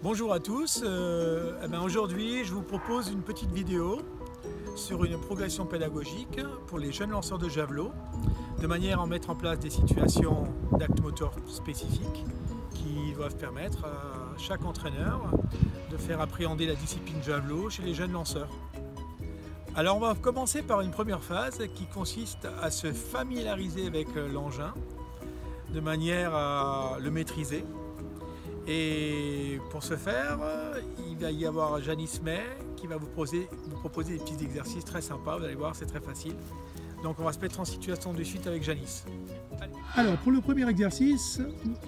Bonjour à tous, aujourd'hui je vous propose une petite vidéo sur une progression pédagogique pour les jeunes lanceurs de javelot, de manière à mettre en place des situations d'actes moteurs spécifiques qui doivent permettre à chaque entraîneur de faire appréhender la discipline javelot chez les jeunes lanceurs. Alors on va commencer par une première phase qui consiste à se familiariser avec l'engin de manière à le maîtriser. Et pour ce faire, il va y avoir Janice May qui va vous proposer des petits exercices très sympas. Vous allez voir, c'est très facile. Donc on va se mettre en situation de suite avec Janice. Alors pour le premier exercice,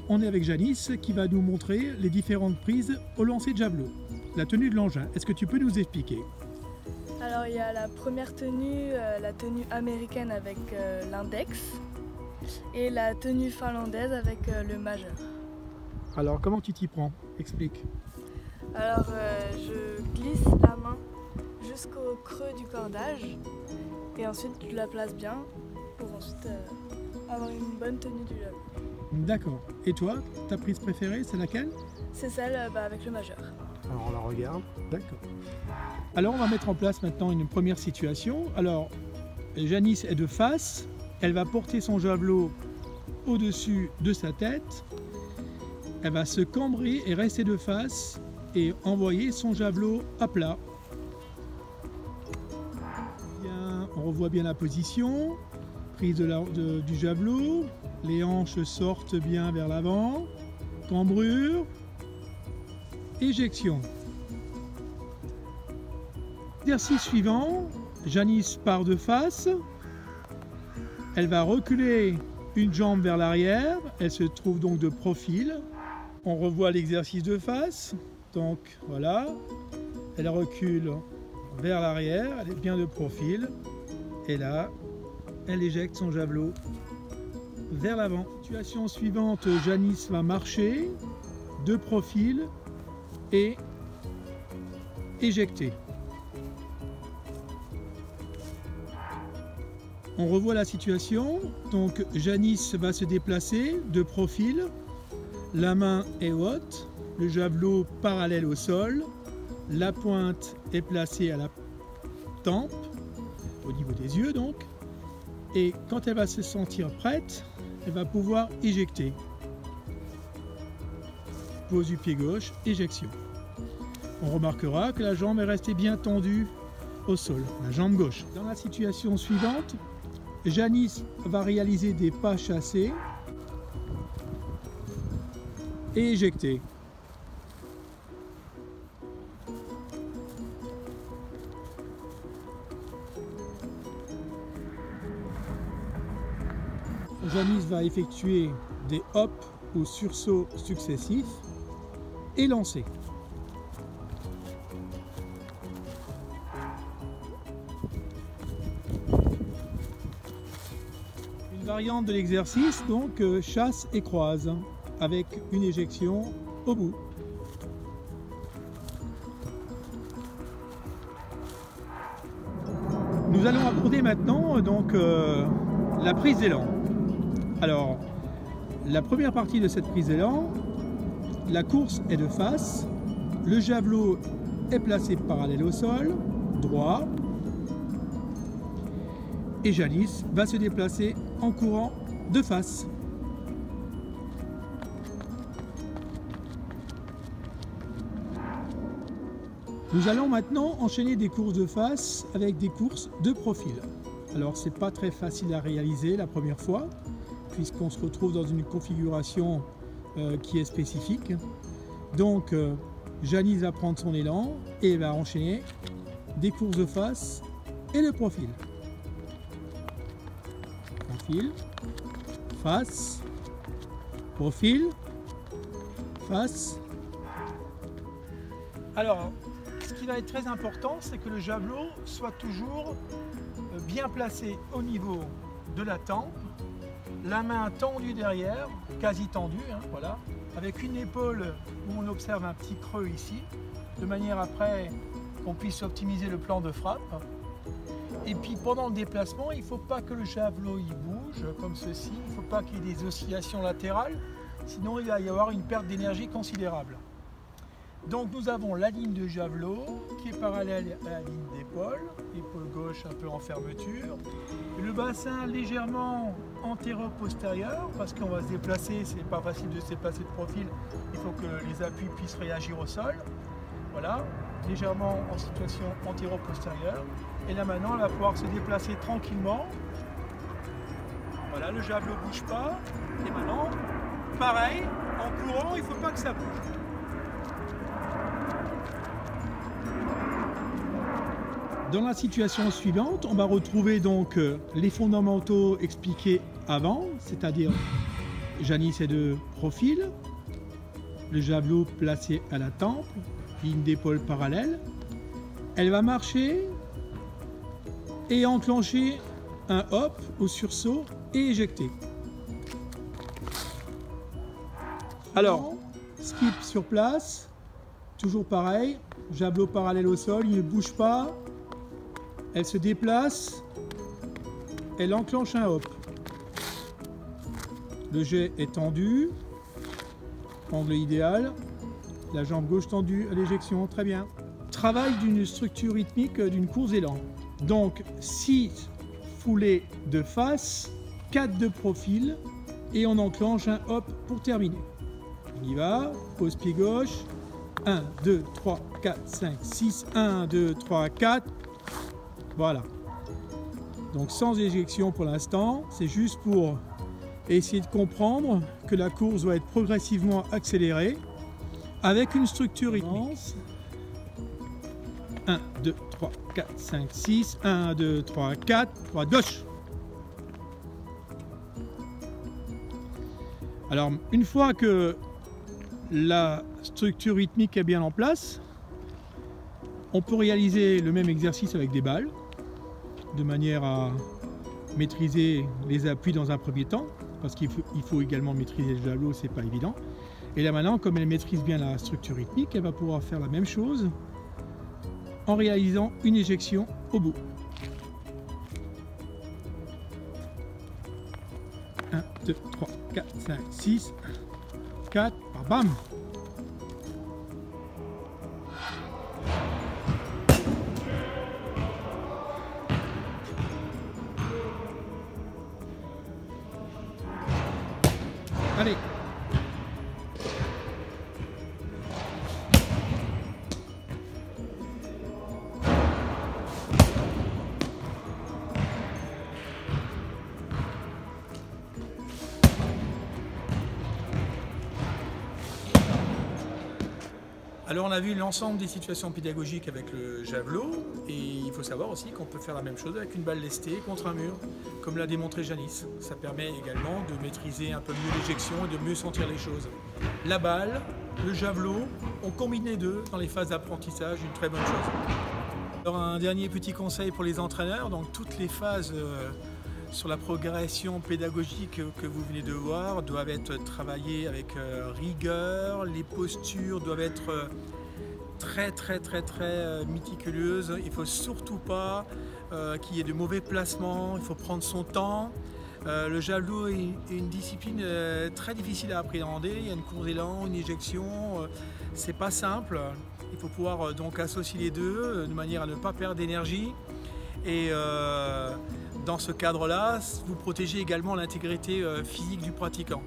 on est avec Janice qui va nous montrer les différentes prises au lancer de javelot. La tenue de l'engin, est-ce que tu peux nous expliquer? Alors il y a la première tenue, la tenue américaine avec l'index et la tenue finlandaise avec le majeur. Alors comment tu t'y prends? Explique. Alors je glisse la main jusqu'au creux du cordage et ensuite je la place bien pour ensuite avoir une bonne tenue du javelot. D'accord. Et toi, ta prise préférée, c'est laquelle? C'est celle avec le majeur. Alors on la regarde. D'accord. Alors on va mettre en place maintenant une première situation. Alors Janice est de face, elle va porter son javelot au-dessus de sa tête. Elle va se cambrer et rester de face et envoyer son javelot à plat. Bien, on revoit bien la position, prise du javelot, les hanches sortent bien vers l'avant, cambrure, éjection. Exercice suivant, Janice part de face, elle va reculer une jambe vers l'arrière, elle se trouve donc de profil. On revoit l'exercice de face, donc voilà, elle recule vers l'arrière, elle est bien de profil, et là, elle éjecte son javelot vers l'avant. Situation suivante, Janice va marcher, de profil, et éjecter. On revoit la situation, donc Janice va se déplacer de profil, la main est haute, le javelot parallèle au sol, la pointe est placée à la tempe, au niveau des yeux donc, et quand elle va se sentir prête, elle va pouvoir éjecter. Pose du pied gauche, éjection. On remarquera que la jambe est restée bien tendue au sol, la jambe gauche. Dans la situation suivante, Janice va réaliser des pas chassés et éjecter. Janice va effectuer des hops ou sursauts successifs et lancer. Une variante de l'exercice, donc chasse et croise, avec une éjection au bout. Nous allons aborder maintenant donc la prise d'élan. Alors, la première partie de cette prise d'élan, la course est de face, le javelot est placé parallèle au sol, droit, et Janice va se déplacer en courant de face. Nous allons maintenant enchaîner des courses de face avec des courses de profil. Alors c'est pas très facile à réaliser la première fois, puisqu'on se retrouve dans une configuration qui est spécifique. Donc Janice va prendre son élan et va enchaîner des courses de face et de profil. Profil, face, profil, face. Alors, ce qui va être très important, c'est que le javelot soit toujours bien placé au niveau de la tempe, la main tendue derrière, quasi tendue, voilà, avec une épaule où on observe un petit creux ici, de manière après qu'on puisse optimiser le plan de frappe. Et puis pendant le déplacement, il ne faut pas que le javelot il bouge comme ceci, il ne faut pas qu'il y ait des oscillations latérales, sinon il va y avoir une perte d'énergie considérable. Donc nous avons la ligne de javelot qui est parallèle à la ligne d'épaule, épaule gauche un peu en fermeture. Le bassin légèrement antéro-postérieur parce qu'on va se déplacer, c'est pas facile de se déplacer de profil, il faut que les appuis puissent réagir au sol. Voilà, légèrement en situation antéro-postérieure. Et là maintenant, elle va pouvoir se déplacer tranquillement. Voilà, le javelot ne bouge pas. Et maintenant, pareil, en courant, il ne faut pas que ça bouge. Dans la situation suivante, on va retrouver donc les fondamentaux expliqués avant, c'est-à-dire Janice est de profil, le javelot placé à la tempe, ligne d'épaule parallèle. Elle va marcher et enclencher un hop au sursaut et éjecter. Alors, skip sur place, toujours pareil, javelot parallèle au sol, il ne bouge pas. Elle se déplace, elle enclenche un hop. Le jet est tendu, angle idéal, la jambe gauche tendue à l'éjection, très bien. Travail d'une structure rythmique d'une course élan. Donc 6 foulées de face, 4 de profil et on enclenche un hop pour terminer. On y va, pose pied gauche, 1, 2, 3, 4, 5, 6, 1, 2, 3, 4. Voilà, donc sans éjection pour l'instant, c'est juste pour essayer de comprendre que la course doit être progressivement accélérée avec une structure rythmique. 1, 2, 3, 4, 5, 6, 1, 2, 3, 4, droite gauche. Alors une fois que la structure rythmique est bien en place, on peut réaliser le même exercice avec des balles, de manière à maîtriser les appuis dans un premier temps, parce qu'il faut également maîtriser le javelot, c'est pas évident. Et là maintenant, comme elle maîtrise bien la structure rythmique, elle va pouvoir faire la même chose en réalisant une éjection au bout. 1, 2, 3, 4, 5, 6, 4, bam! Allez. Alors on a vu l'ensemble des situations pédagogiques avec le javelot et il faut savoir aussi qu'on peut faire la même chose avec une balle lestée contre un mur, comme l'a démontré Janice. Ça permet également de maîtriser un peu mieux l'éjection et de mieux sentir les choses. La balle, le javelot, on combine les deux dans les phases d'apprentissage, une très bonne chose. Alors un dernier petit conseil pour les entraîneurs, donc toutes les phases sur la progression pédagogique que vous venez de voir doivent être travaillées avec rigueur, les postures doivent être très méticuleuses, il ne faut surtout pas qu'il y ait de mauvais placements, il faut prendre son temps. Le javelot est une discipline très difficile à appréhender, il y a une course d'élan, une éjection, c'est pas simple, il faut pouvoir donc associer les deux de manière à ne pas perdre d'énergie et dans ce cadre-là, vous protégez également l'intégrité physique du pratiquant.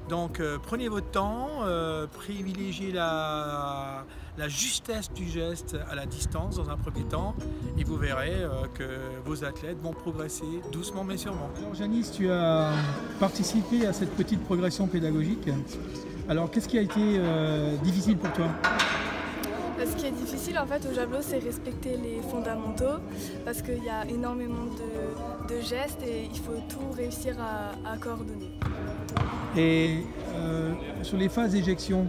Donc prenez votre temps, privilégiez la justesse du geste à la distance dans un premier temps et vous verrez que vos athlètes vont progresser doucement mais sûrement. Alors Janice, tu as participé à cette petite progression pédagogique. Alors qu'est-ce qui a été difficile pour toi ? Ce qui est difficile en fait au javelot, c'est respecter les fondamentaux parce qu'il y a énormément de gestes et il faut tout réussir à coordonner. Et sur les phases d'éjection,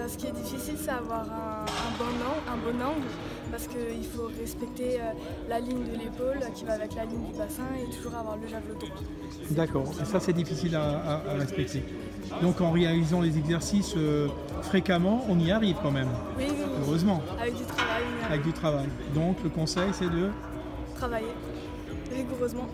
ce qui est difficile, c'est avoir un bon angle parce qu'il faut respecter la ligne de l'épaule qui va avec la ligne du bassin et toujours avoir le javelot droit. D'accord, et ça c'est difficile à respecter. Donc en réalisant les exercices fréquemment, on y arrive quand même. Oui. Heureusement. Avec du travail. Avec du travail. Donc le conseil c'est de travailler rigoureusement.